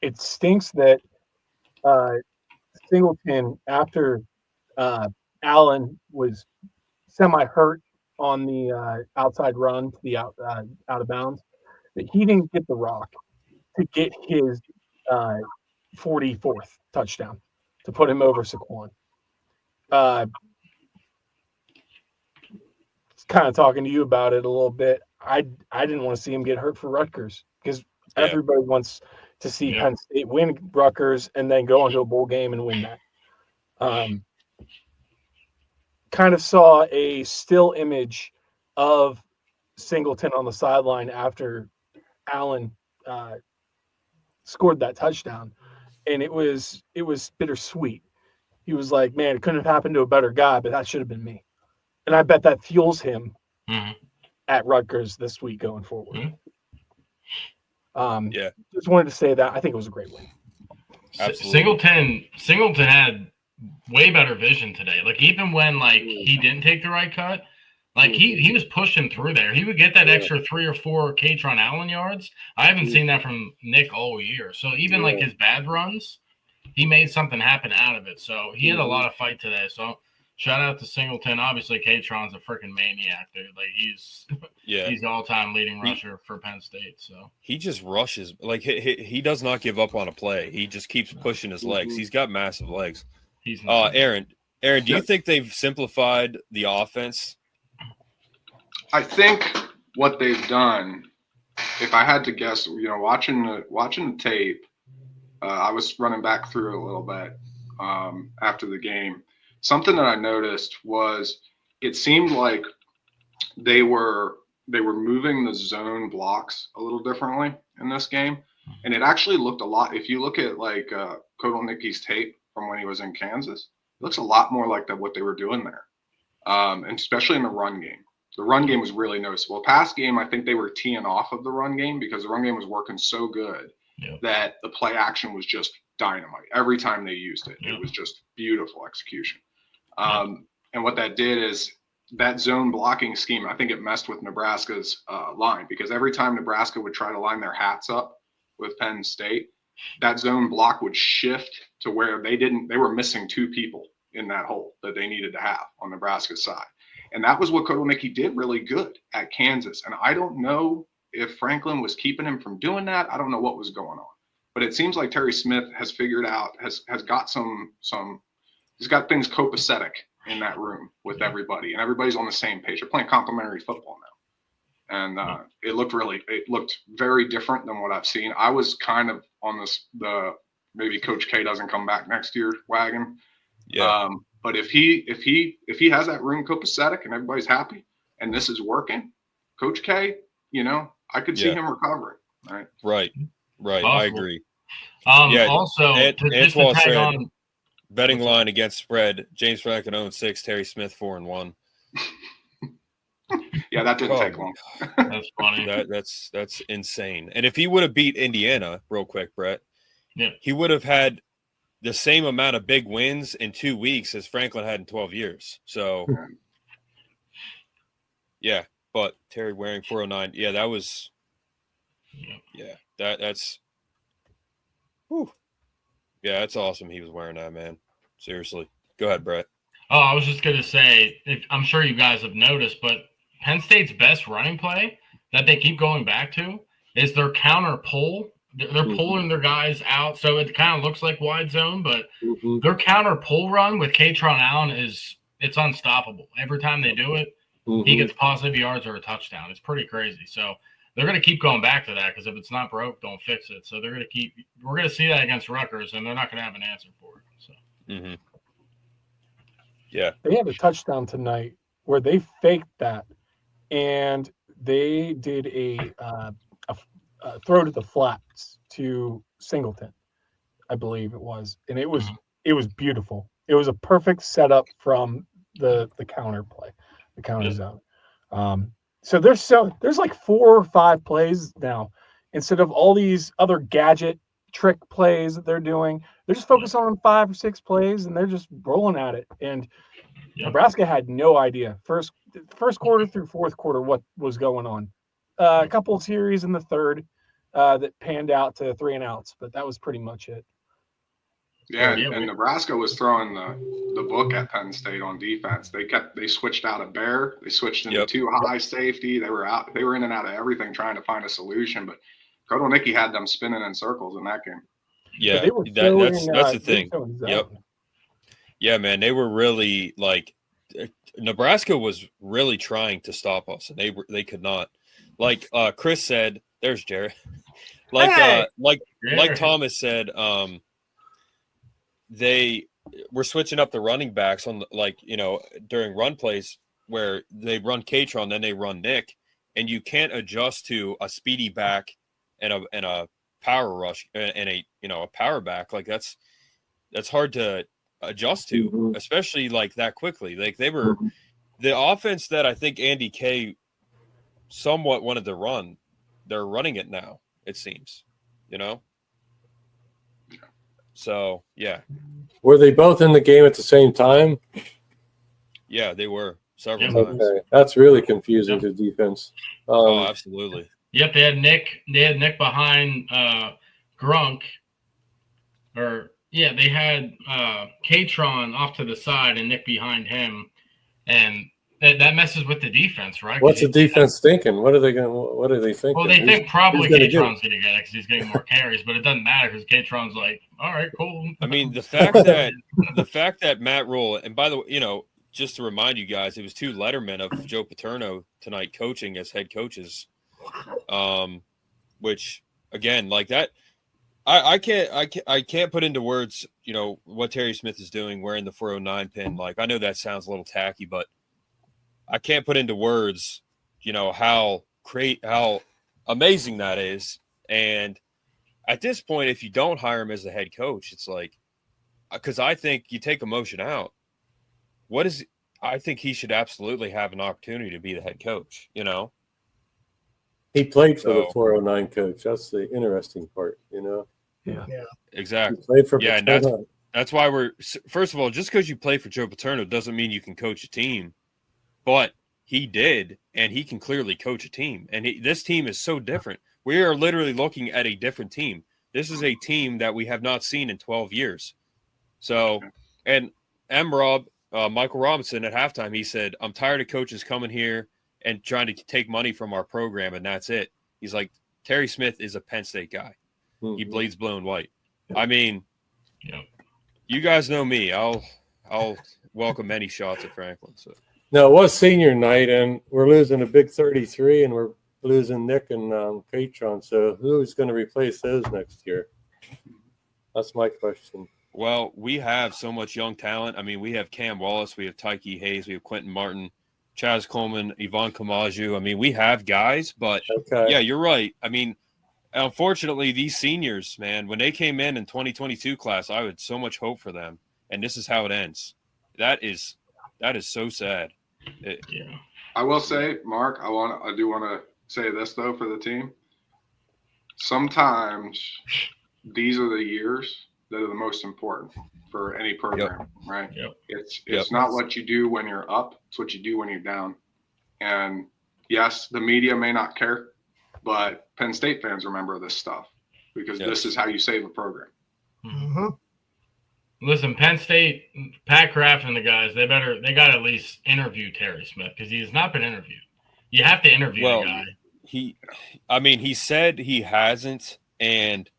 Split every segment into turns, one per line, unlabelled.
It stinks that Singleton, after Allen was semi-hurt on the outside run to the out of bounds, that he didn't get the rock to get his 44th touchdown to put him over Saquon. Kind of talking to you about it a little bit. I didn't want to see him get hurt for Rutgers because everybody wants to see Penn State win Rutgers and then go into a bowl game and win that. Kind of saw a still image of Singleton on the sideline after Allen scored that touchdown, and it was bittersweet. He was like, man, it couldn't have happened to a better guy, but that should have been me. And I bet that fuels him at Rutgers this week going forward. Just wanted to say that. I think it was a great win.
Absolutely. Singleton had way better vision today. Like, even when, like, he didn't take the right cut, like, he was pushing through there. He would get that extra 3 or 4 Katron Allen yards. I haven't seen that from Nick all year. So even, like, his bad runs, he made something happen out of it. So he had a lot of fight today. So shout out to Singleton. Obviously, Katron's a freaking maniac, dude. Like, he's the all-time leading rusher for Penn State. So
he just rushes. Like, he does not give up on a play. He just keeps pushing his legs. He's got massive legs. Aaron, do you think they've simplified the offense?
I think what they've done, if I had to guess, watching the tape, I was running back through it a little bit after the game. Something that I noticed was it seemed like they were moving the zone blocks a little differently in this game, and it actually looked a lot. If you look at like Kotelnicki's tape from when he was in Kansas, it looks a lot more like what they were doing there, and especially in the run game. The run game was really noticeable. Pass game, I think they were teeing off of the run game because the run game was working so good that the play action was just dynamite. Every time they used it, it was just beautiful execution. And what that did is that zone blocking scheme, I think it messed with Nebraska's line, because every time Nebraska would try to line their hats up with Penn State, that zone block would shift to where they were missing 2 people in that hole that they needed to have on Nebraska's side. And that was what Kotelnicki did really good at Kansas. And I don't know if Franklin was keeping him from doing that. I don't know what was going on. But it seems like Terry Smith has figured out, has got he's got things copacetic in that room with everybody. And everybody's on the same page. They're playing complementary football now. And it looked very different than what I've seen. I was kind of on the maybe Coach K doesn't come back next year wagon. Yeah. But if he has that room copacetic and everybody's happy and this is working, Coach K, I could see him recovering.
Right. I agree.
Also,
Antoine said, betting line against spread, James Franklin 0-6, Terry Smith 4-1.
Yeah, that didn't take long.
That's funny.
That's insane. And if he would have beat Indiana, real quick, Brett, he would have had the same amount of big wins in 2 weeks as Franklin had in 12 years. So, but Terry Waring 409. Yeah, that was. Yeah, that's. Whew. Yeah, that's awesome. He was wearing that, man. Seriously. Go ahead, Brett.
Oh, I was just gonna say, I'm sure you guys have noticed, but Penn State's best running play that they keep going back to is their counter pull. They're pulling their guys out, so it kind of looks like wide zone, but their counter pull run with Katron Allen it's unstoppable. Every time they do it, he gets positive yards or a touchdown. It's pretty crazy. So they're going to keep going back to that because if it's not broke, don't fix it. So we're going to see that against Rutgers, and they're not going to have an answer for it. So.
Yeah.
They had a touchdown tonight where they faked that, and they did a throw to the flats to Singleton, I believe it was, and it was beautiful. It was a perfect setup from the counter play, the counter zone. So there's like 4 or 5 plays now instead of all these other gadget trick plays that they're doing. They're just focusing on 5 or 6 plays and they're just rolling at it. And Nebraska had no idea first quarter through fourth quarter what was going on. A couple of series in the third, that panned out to 3 and outs, but that was pretty much it.
Yeah, and Nebraska was throwing the book at Penn State on defense. They switched out a bear, they switched into 2 high safety. They were in and out of everything trying to find a solution. But Kotelnicki had them spinning in circles in that game.
Yeah, that's the thing. Yep. Yeah, man, they were really like Nebraska was really trying to stop us, and they could not. Like Chris said, there's Jared. Like Thomas said, they were switching up the running backs on during run plays where they run Katron, then they run Nick, and you can't adjust to a speedy back and a power rush and a power back. Like that's hard to adjust to, especially like that quickly. Like they were the offense that I think Andy K somewhat wanted to run. They're running it now, it seems, So, yeah.
Were they both in the game at the same time?
Yeah, they were several times.
Okay. That's really confusing to defense.
Absolutely.
Yep, they had Nick behind Grunk. They had Katron off to the side and Nick behind him. And that messes with the defense, right?
What's the defense thinking? What are they thinking?
Well, they think probably Katron's going to get it because he's getting more carries, but it doesn't matter because Katron's like, all right, cool.
I mean, the fact that Matt Rule, and by the way, just to remind you guys, it was 2 lettermen of Joe Paterno tonight coaching as head coaches, which again, like that, I can't put into words, what Terry Smith is doing wearing the 409 pin. Like I know that sounds a little tacky, but I can't put into words, how amazing that is. And at this point, if you don't hire him as the head coach, it's like, because I think you take emotion out. I think he should absolutely have an opportunity to be the head coach,
He played for the 409 coach. That's the interesting part,
Yeah.
Exactly.
He played for
and that's why first of all, just because you play for Joe Paterno doesn't mean you can coach a team. But he did, and he can clearly coach a team. And this team is so different. We are literally looking at a different team. This is a team that we have not seen in 12 years. So, and Michael Robinson at halftime, he said, I'm tired of coaches coming here and trying to take money from our program, and that's it. He's like, Terry Smith is a Penn State guy. He bleeds blue and white. I mean, you guys know me. I'll welcome any shots at Franklin. So.
No, it was senior night, and we're losing a big 33, and we're losing Nick and Katron. So who's going to replace those next year? That's my question.
Well, we have so much young talent. I mean, we have Cam Wallace, we have Tyke Hayes, we have Quentin Martin, Chaz Coleman, Yvonne Kamaju. I mean, we have guys, but yeah, you're right. I mean, unfortunately, these seniors, man, when they came in 2022 class, I had so much hope for them, and this is how it ends. That is so sad.
I will say, Mark, I do want to say this though for the team. Sometimes these are the years that are the most important for any program, right?
Yep.
It's not what you do when you're up, it's what you do when you're down. And yes, the media may not care, but Penn State fans remember this stuff because this is how you save a program.
Mm-hmm. Listen, Penn State, Pat Kraft and the guys, they got to at least interview Terry Smith because he has not been interviewed. You have to interview the guy.
He said he hasn't, and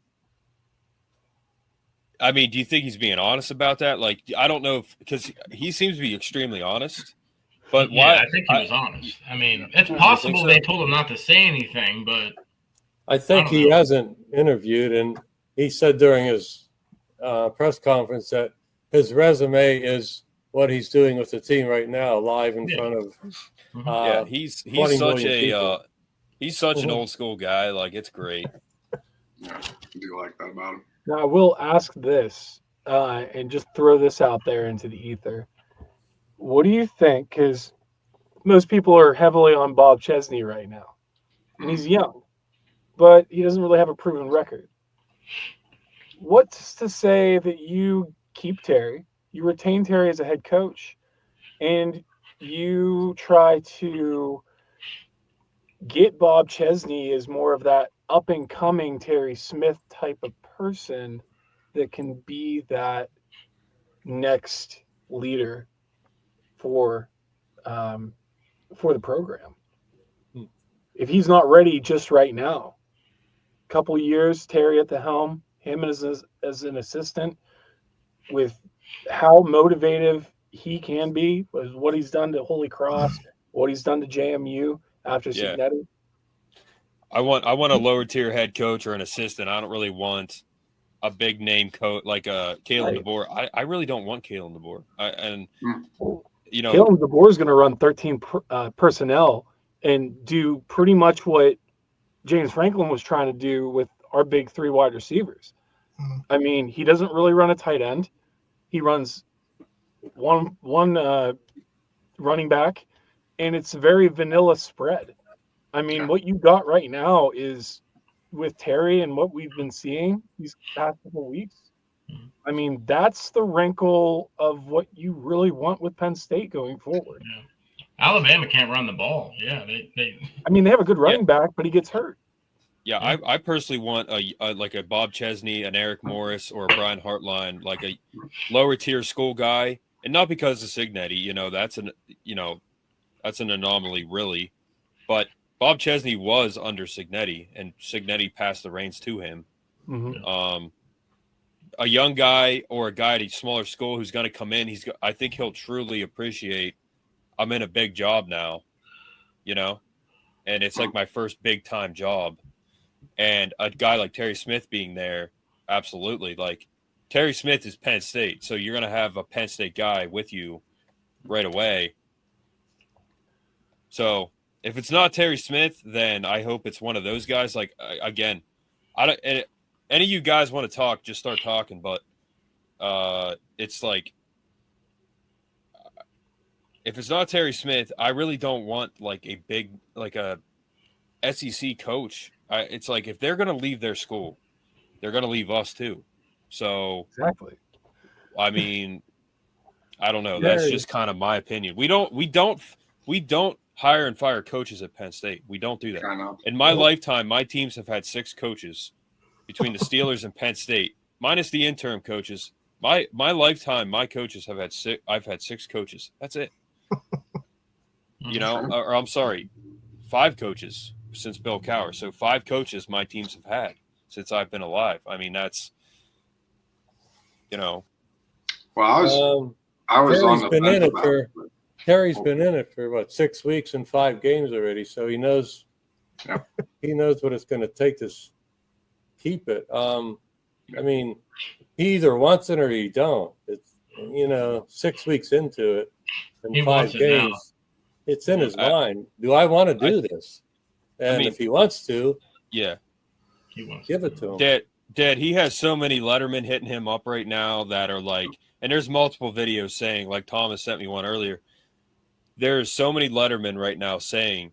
I mean, do you think he's being honest about that? Like, I don't know because he seems to be extremely honest. But why?
I think he was honest. I mean, it's possible they told him not to say anything, but
I think he hasn't interviewed, and he said during his press conference that his resume is what he's doing with the team right now, live in front of.
He's such an old school guy. Like, it's great.
Yeah, I do like that about him.
Now I will ask this, and just throw this out there into the ether. What do you think? Because most people are heavily on Bob Chesney right now, and he's young, but he doesn't really have a proven record. What's to say that you keep Terry, you retain Terry as a head coach, and you try to get Bob Chesney as more of that up and coming Terry Smith type of person that can be that next leader for the program. If he's not ready just right now, couple years, Terry at the helm, him as an assistant, with how motivative he can be, with what he's done to Holy Cross, what he's done to JMU after Signetti.
I want a lower tier head coach or an assistant. I don't really want a big name coach like Kalen DeBoer. I really don't want Kalen DeBoer. Kalen
DeBoer is going to run 13 personnel and do pretty much what James Franklin was trying to do with our big 3 wide receivers. I mean, he doesn't really run a tight end. He runs one running back, and it's a very vanilla spread. I mean, what you got right now is with Terry and what we've been seeing these past couple of weeks. I mean, that's the wrinkle of what you really want with Penn State going forward.
Yeah. Alabama can't run the ball. Yeah, they
have a good running back, but he gets hurt.
Yeah, I personally want a Bob Chesney, an Eric Morris, or a Brian Hartline, like a lower tier school guy, and not because of Signetti. That's an anomaly, really. But Bob Chesney was under Signetti, and Signetti passed the reins to him. Mm-hmm. A young guy or a guy at a smaller school who's going to come in, I think he'll truly appreciate, I'm in a big job now, and it's like my first big time job. And a guy like Terry Smith being there, absolutely. Like, Terry Smith is Penn State, so you're going to have a Penn State guy with you right away. So if it's not Terry Smith, then I hope it's one of those guys. Like, again, any of you guys want to talk, just start talking. But it's like, if it's not Terry Smith, I really don't want like a big, like a SEC coach. It's like, if they're going to leave their school, they're going to leave us too. So
exactly.
I mean, I don't know. That's just kind of my opinion. We don't hire and fire coaches at Penn State. We don't do that. In my lifetime, my teams have had 6 coaches between the Steelers and Penn State, minus the interim coaches. My lifetime, my coaches have had 6. I've had 6 coaches. That's it. Or I'm sorry, 5 coaches since Bill Cowher. So 5 coaches my teams have had since I've been alive. I mean, that's,
Well, I was on the fence about it.
Terry's been in it for 6 weeks and 5 games already, so he knows.
Yeah.
He knows what it's going to take to keep it. I mean, he either wants it or he don't. It's 6 weeks into it and 5 games. It's in his mind. Do I want to do this? And if he wants to,
yeah,
he wants
give it to him.
Dad, he has so many Lettermen hitting him up right now that are like, and there's multiple videos saying, like Thomas sent me one earlier. There's so many Lettermen right now saying,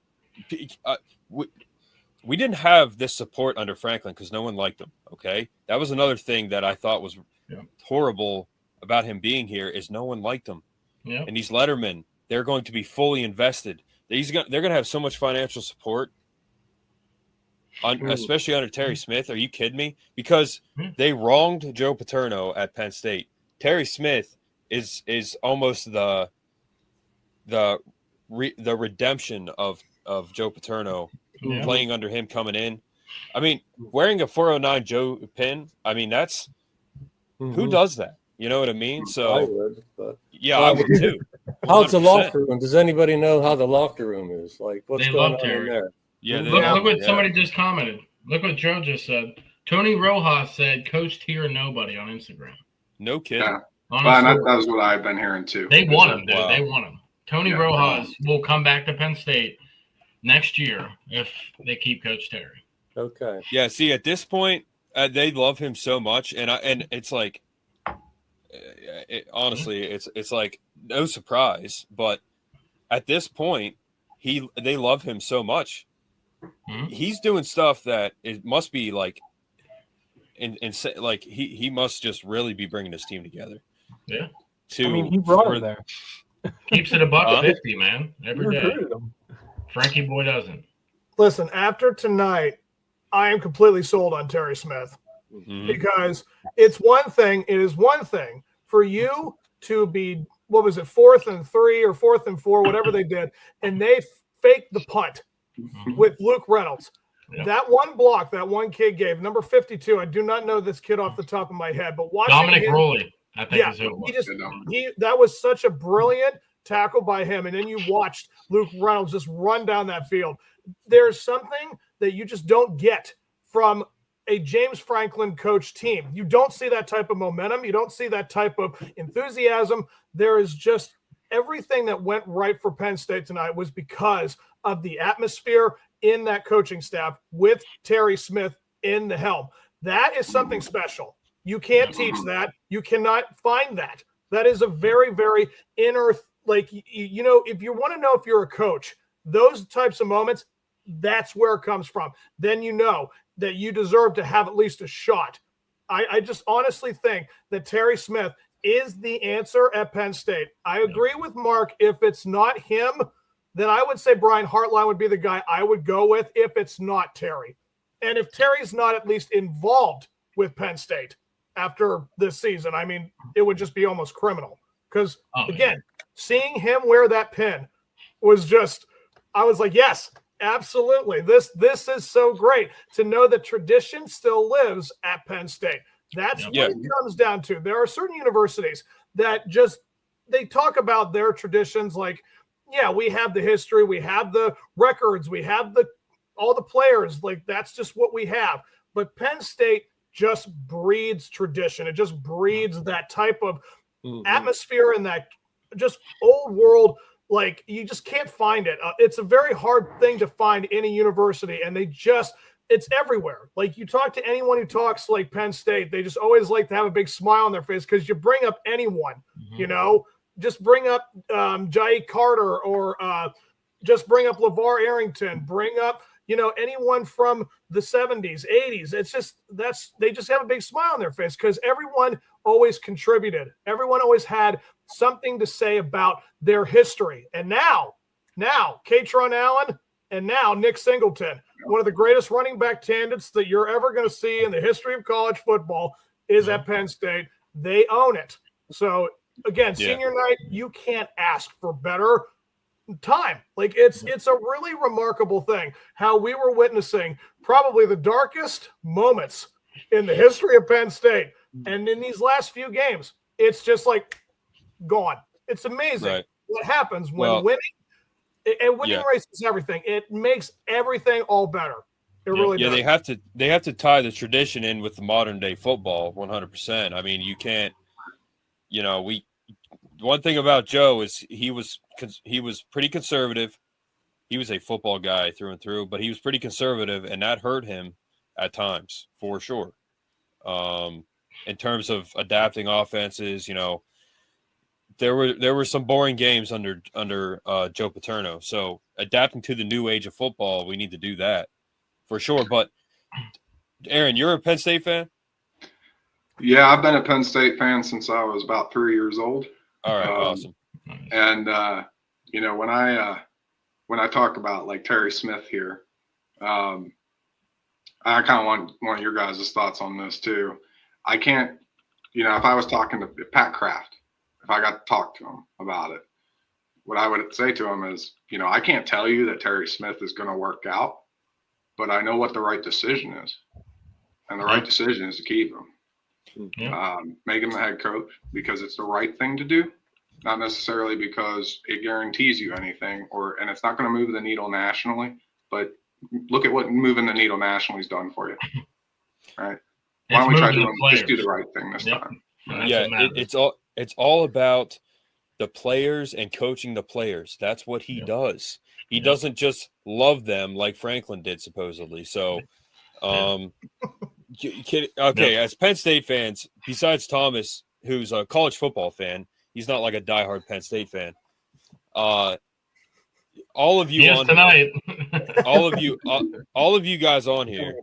we didn't have this support under Franklin because no one liked him. Okay, that was another thing that I thought was horrible about him being here is no one liked him.
Yeah.
And these Lettermen, they're going to be fully invested. They're going to have so much financial support. Especially under Terry Smith. Are you kidding me? Because they wronged Joe Paterno at Penn State. Terry Smith is almost the redemption of Joe Paterno playing under him coming in. I mean, wearing a 409 Joe pin. I mean, that's who does that? You know what I mean? So
I would, but
I would too. 100%.
How's the locker room? Does anybody know how the locker room is? Like, what's going on in there?
Yeah,
look what somebody just commented. Look what Joe just said. Tony Rojas said, "Coach Tier nobody" on Instagram.
No kidding.
Yeah. That was what I've been hearing too.
They want him, dude. Wow. They want him. Tony Rojas will come back to Penn State next year if they keep Coach Terry.
Okay.
Yeah. See, at this point, they love him so much, and it's like, honestly, it's like no surprise. But at this point, they love him so much. He's doing stuff that it must be like, like he must just really be bringing his team together.
Yeah.
He brought him there.
Keeps it $150, man, every day. Frankie Boy doesn't.
Listen, after tonight, I am completely sold on Terry Smith because it is one thing for you to be, what was it, 4th and 3 or 4th and 4, whatever they did, and they faked the punt with Luke Reynolds. Yep. That one block that one kid gave, number 52, I do not know this kid off the top of my head, but watching
Dominic
him,
Rowley, I think is who it was.
That was such a brilliant tackle by him, and then you watched Luke Reynolds just run down that field. There's something that you just don't get from a James Franklin coach team. You don't see that type of momentum. You don't see that type of enthusiasm. There is just everything that went right for Penn State tonight was because of the atmosphere in that coaching staff with Terry Smith in the helm. That is something special. You can't teach that. You cannot find that. That is a very, very inner, like, you know, if you want to know if you're a coach, those types of moments, that's where it comes from. Then you know that you deserve to have at least a shot. I just honestly think that Terry Smith is the answer at Penn State. I agree with Mark. If it's not him, then I would say Brian Hartline would be the guy I would go with if it's not Terry. And if Terry's not at least involved with Penn State after this season, I mean, it would just be almost criminal. Because, again, seeing him wear that pin was just, I was like, yes, absolutely. This is so great to know that tradition still lives at Penn State. That's what it comes down to. There are certain universities that just, they talk about their traditions like, yeah, we have the history, we have the records, we have all the players. Like, that's just what we have. But Penn State just breeds tradition. It just breeds that type of atmosphere and that just old world. Like, you just can't find it. It's a very hard thing to find in a university, and it's everywhere. Like, you talk to anyone who talks like Penn State, they just always like to have a big smile on their face because you bring up anyone, you know, just bring up Jai Carter or just bring up LeVar Arrington, bring up, you know, anyone from the 70s, 80s. It's just, they just have a big smile on their face because everyone always contributed. Everyone always had something to say about their history. And now Katron Allen and now Nick Singleton, one of the greatest running back tandems that you're ever going to see in the history of college football is at Penn State. They own it. So, again, senior night, you can't ask for better time. Like, it's a really remarkable thing how we were witnessing probably the darkest moments in the history of Penn State. And in these last few games, it's just like gone. It's amazing what happens when winning. And winning race is everything. It makes everything all better. It really does.
They have to tie the tradition in with the modern day football 100%. I mean, you can't, you know, one thing about Joe is he was pretty conservative. He was a football guy through and through, but he was pretty conservative, and that hurt him at times for sure. In terms of adapting offenses, you know, there were some boring games under Joe Paterno. So adapting to the new age of football, we need to do that for sure. But Aaron, you're a Penn State fan?
Yeah, I've been a Penn State fan since I was about 3 years old.
All right, awesome.
And you know, when I talk about like Terry Smith here, I kind of want your guys' thoughts on this too. I can't, you know, if I was talking to Pat Kraft, if I got to talk to him about it, what I would say to him is, you know, I can't tell you that Terry Smith is going to work out, but I know what the right decision is. And the right decision is to keep him. Make him the head coach because it's the right thing to do, not necessarily because it guarantees you anything, and it's not going to move the needle nationally, but look at what moving the needle nationally has done for you. Right? Why don't we try to just do the right thing this time?
It's all about the players and coaching the players. That's what he does. He doesn't just love them like Franklin did supposedly. So, as Penn State fans, besides Thomas, who's a college football fan, he's not like a diehard Penn State fan. All of you on tonight, all of you guys on here,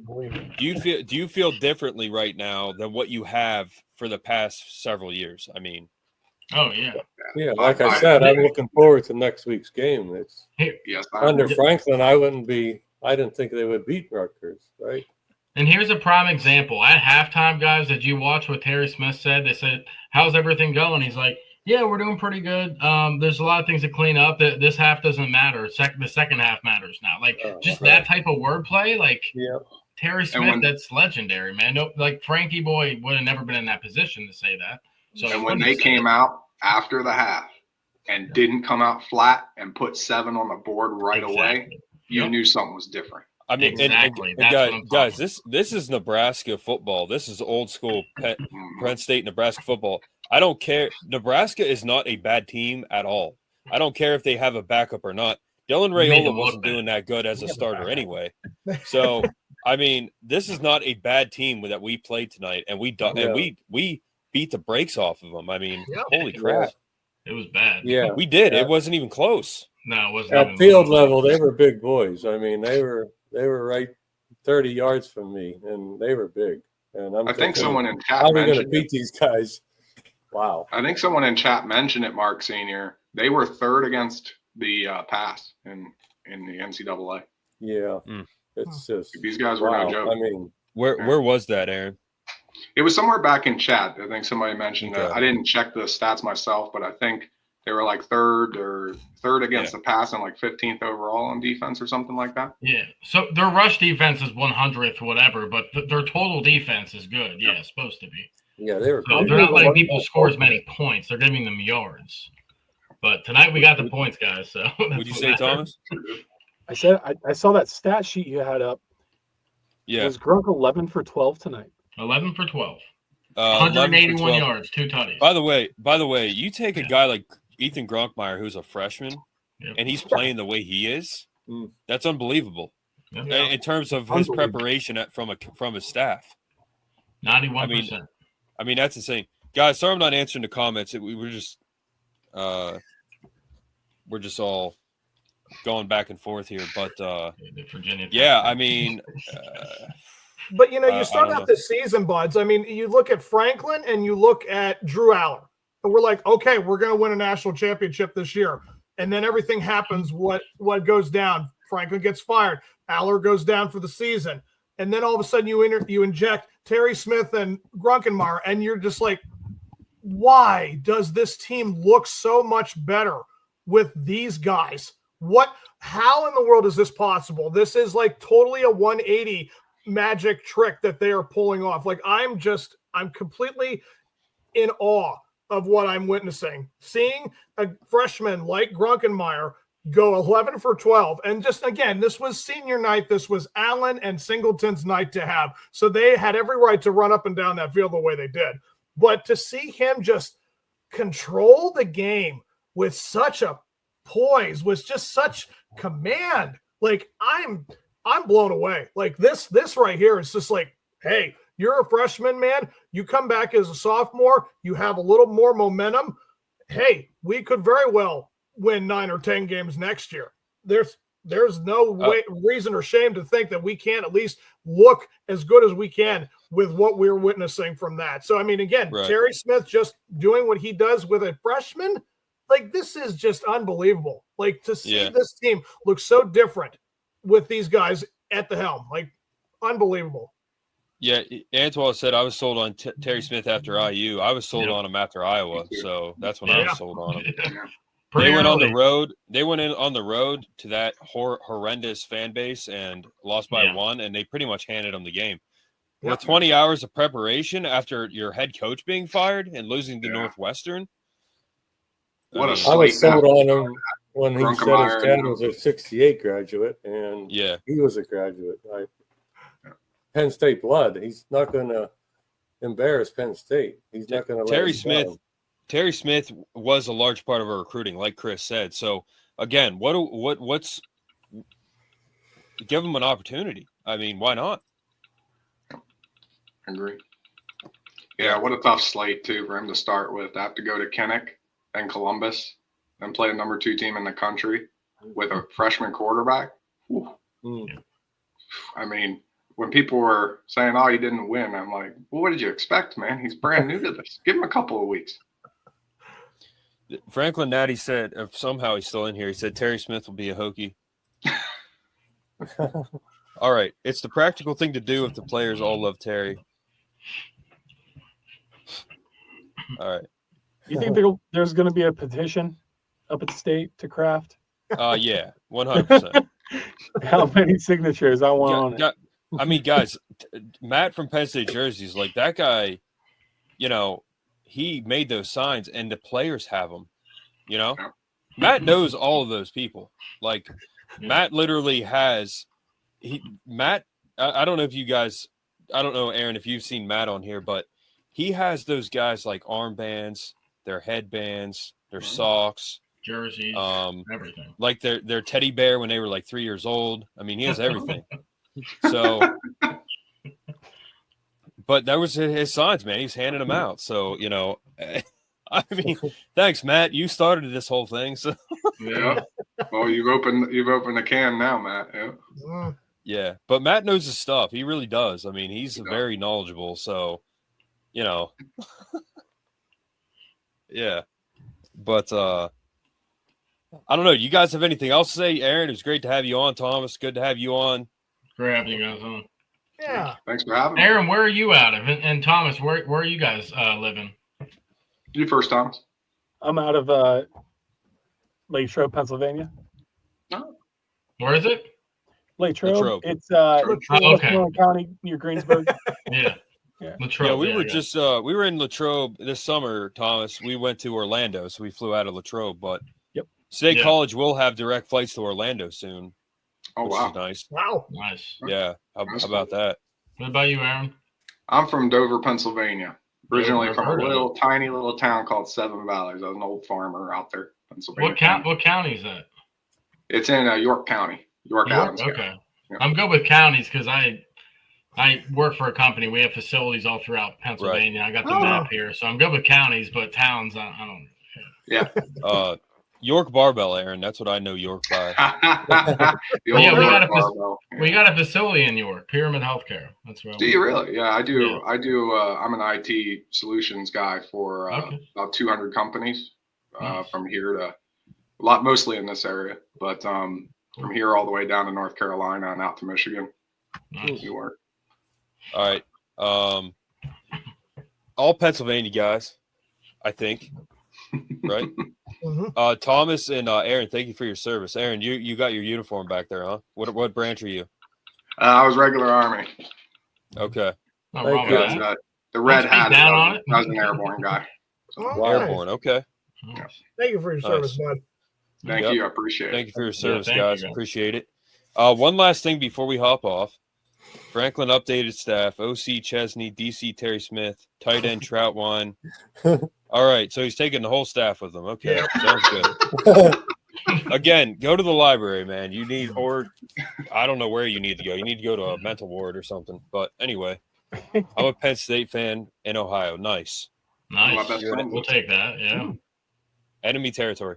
do you feel differently right now than what you have for the past several years? I mean,
like I said, I'm looking forward to next week's game. It's under Franklin, I didn't think they would beat Rutgers, right?
And here's a prime example. At halftime, guys, did you watch what Terry Smith said? They said, "How's everything going?" He's like, "Yeah, we're doing pretty good. There's a lot of things to clean up. This half doesn't matter. The second half matters now." Like just that type of wordplay, like Terry Smith, that's legendary, man. No, like Frankie Boy would have never been in that position to say that. So
and when they came out after the half and didn't come out flat and put 7 on the board right away, you knew something was different.
I mean,
exactly.
and guys, this is Nebraska football. This is old school Penn State Nebraska football. I don't care. Nebraska is not a bad team at all. I don't care if they have a backup or not. Dylan Raiola wasn't doing that good as a starter anyway. So, I mean, this is not a bad team that we played tonight, and we beat the brakes off of them. I mean, holy crap.
It was bad.
Yeah.
We did. It wasn't even close.
No, it wasn't.
At field level, they were big boys. I mean, they were right 30 yards from me, and they were big. And
I think someone in chat
how are we going to
mentioned
beat these guys? Wow.
I think someone in chat mentioned it, Mark Senior. They were 3rd against the pass in the NCAA.
Yeah. It's just
these guys were no joke.
I mean,
where was that, Aaron?
It was somewhere back in chat. I think somebody mentioned that. I didn't check the stats myself, but I think they were like 3rd against the pass and like 15th overall on defense or something like that.
Yeah. So their rush defense is 100th, whatever, but their total defense is good. Yeah, it's supposed to be.
Yeah, they were.
So they're not letting people score as many points. They're giving them yards. But tonight we got the points, guys. So
would you say, Thomas?
I said I saw that stat sheet you had up.
Yeah.
Was Grunk 11 for 12 tonight?
11 for 12. 181 yards, 2 tutties.
By the way, you take a guy like Ethan Gronkmeyer, who's a freshman, and he's playing the way he is. That's unbelievable. In terms of his preparation from his staff.
91%.
I mean, that's insane. Guys, sorry I'm not answering the comments. We're just all going back and forth here. But yeah, I mean,
but you start out this season, buds. I mean, you look at Franklin and you look at Drew Aller, and we're like, okay, we're going to win a national championship this year. And then everything happens. What goes down? Franklin gets fired. Aller goes down for the season. And then all of a sudden you inject Terry Smith and Grunkenmeyer, and you're just like, why does this team look so much better with these guys? How in the world is this possible? This is like totally a 180 magic trick that they are pulling off. Like I'm completely in awe of what I'm witnessing. Seeing a freshman like Grunkenmeyer go 11 for 12. And just, again, this was senior night. This was Allen and Singleton's night to have. So they had every right to run up and down that field the way they did. But to see him just control the game with such a poise, with just such command, like I'm blown away. Like this right here is just like, hey, you're a freshman, man. You come back as a sophomore. You have a little more momentum. Hey, we could very well win 9 or 10 games next year. There's no reason or shame to think that we can't at least look as good as we can with what we're witnessing from that. So, I mean, again, Terry Smith just doing what he does with a freshman, like this is just unbelievable. Like to see this team look so different with these guys at the helm, like unbelievable.
Yeah, Antoine said I was sold on Terry Smith after IU. I was sold on him after Iowa, so that's when I was sold on him. They went on the road. They went in on the road to that horrendous fan base and lost by 1, and they pretty much handed them the game. With 20 hours of preparation after your head coach being fired and losing to Northwestern.
I was
sold on him when he said his dad was a 68 graduate, and he was a graduate. Penn State blood. He's not going to embarrass Penn State. He's not going to let
Terry Smith was a large part of our recruiting, like Chris said. So again, what's give him an opportunity? I mean, why not?
Agree. Yeah, what a tough slate too for him to start with. I have to go to Kinnick and Columbus and play the number 2 team in the country with a freshman quarterback. I mean, when people were saying, "Oh, he didn't win," I'm like, "Well, what did you expect, man? He's brand new to this. Give him a couple of weeks."
Franklin Natty said, if somehow he's still in here, he said Terry Smith will be a Hokie. All right. It's the practical thing to do if the players all love Terry. All right.
You think there's going to be a petition up at the state to Kraft?
Yeah, 100%.
How many signatures I want on it?
I mean, guys, Matt from Penn State jerseys, like that guy, you know, he made those signs and the players have them, you know? Matt knows all of those people. Like, Matt literally has Matt, I don't know if you guys, I don't know, Aaron, if you've seen Matt on here, but he has those guys like armbands, their headbands, their socks,
jerseys, everything.
Like their teddy bear when they were like 3 years old. I mean, he has everything. So, but that was his signs, man. He's handing them out. So, you know, I mean, thanks, Matt. You started this whole thing. So
yeah. Well, you've opened the can now, Matt. Yeah.
Yeah, but Matt knows his stuff. He really does. I mean, he's very knowledgeable. So, you know, yeah. But I don't know. You guys have anything else to say? Aaron, it was great to have you on. Thomas, good to have you on.
Great having you guys on.
Yeah.
Thanks for having me.
Aaron, where are you out of? And Thomas, where are you guys living?
You first, Thomas.
I'm out of Latrobe, Pennsylvania.
Oh.
Where is it?
Latrobe. It's
Westmoreland
County near Greensburg.
Yeah. Latrobe,
yeah, we were just we were in Latrobe this summer, Thomas. We went to Orlando, so we flew out of Latrobe. But State College will have direct flights to Orlando soon.
Oh,
which
wow.
is nice.
Wow.
Nice.
Yeah. How about that?
What about you, Aaron?
I'm from Dover, Pennsylvania. Originally from a tiny little town called Seven Valleys. I was an old farmer out there, Pennsylvania.
What county is that?
It's in York County. York Adams County.
Okay. Yeah. I'm good with counties because I work for a company. We have facilities all throughout Pennsylvania. Right. I got the map here, so I'm good with counties, but towns, I don't.
Yeah.
York Barbell, Aaron. That's what I know York by.
We got a facility in York, Pyramid Healthcare. That's right.
Do you really? Yeah, I do. Yeah. I do. I'm an IT solutions guy for about 200 companies from here to mostly in this area, but from here all the way down to North Carolina and out to Michigan.
Nice.
New York.
All right. All Pennsylvania guys, I think. Right?
Mm-hmm.
Thomas and Aaron, thank you for your service. Aaron, you got your uniform back there, huh? What branch are you?
I was regular Army.
Okay.
The red hat. I was an airborne guy.
So.
Airborne, okay.
Yeah. Thank you for your service, bud.
Thank you. I appreciate it.
Thank you for your service, guys. Appreciate it. One last thing before we hop off. Franklin updated staff, OC Chesney, DC Terry Smith, tight end Troutwine. All right, so he's taking the whole staff with him. Okay, sounds good. Again, go to the library, man. You need, or I don't know where you need to go. You need to go to a mental ward or something. But anyway, I'm a Penn State fan in Ohio. Nice.
We'll take that. Yeah.
Enemy territory.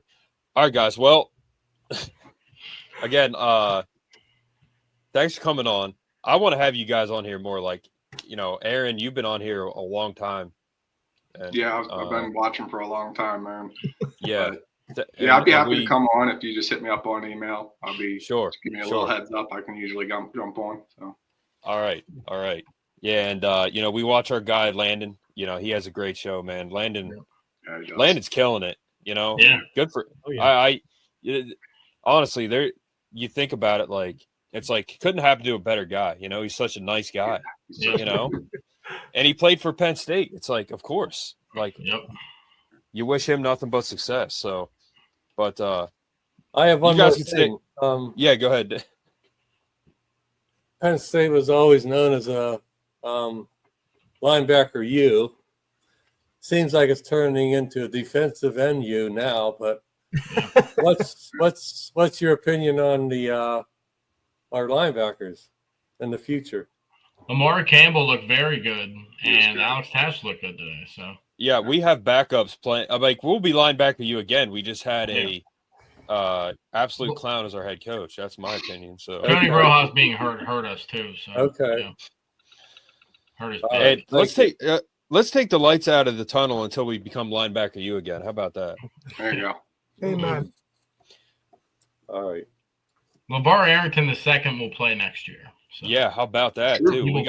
All right, guys. Well, again, thanks for coming on. I want to have you guys on here more. Like, you know, Aaron, you've been on here a long time. And,
I've been watching for a long time, man.
Yeah.
I'd be happy to come on if you just hit me up on email. I'll be
sure.
Give me a little heads up. I can usually jump on. So.
All right. Yeah, and you know, we watch our guy Landon. You know, he has a great show, man. Landon's killing it. You know, good for. Honestly, you think about it, like it's like couldn't happen to a better guy. You know, he's such a nice guy. You know, and he played for Penn State. It's like, of course, like you wish him nothing but success. So, but
I have one more thing.
Yeah, go ahead.
Penn State was always known as a linebacker U. Seems like it's turning into a defensive end U now. But what's your opinion on the our linebackers in the future?
Lamar Campbell looked very good, and Alex Tash looked good today. So
yeah, we have backups playing. Like we'll be linebacker U again. We just had a absolute clown as our head coach. That's my opinion. So
Tony Rojas being hurt us too. So hurt us bad.
Let's take the lights out of the tunnel until we become linebacker U again. How about that?
There you go.
Amen.
All right.
LeVar Arrington II will play next year.
Yeah, how about that
Sure.
too? We got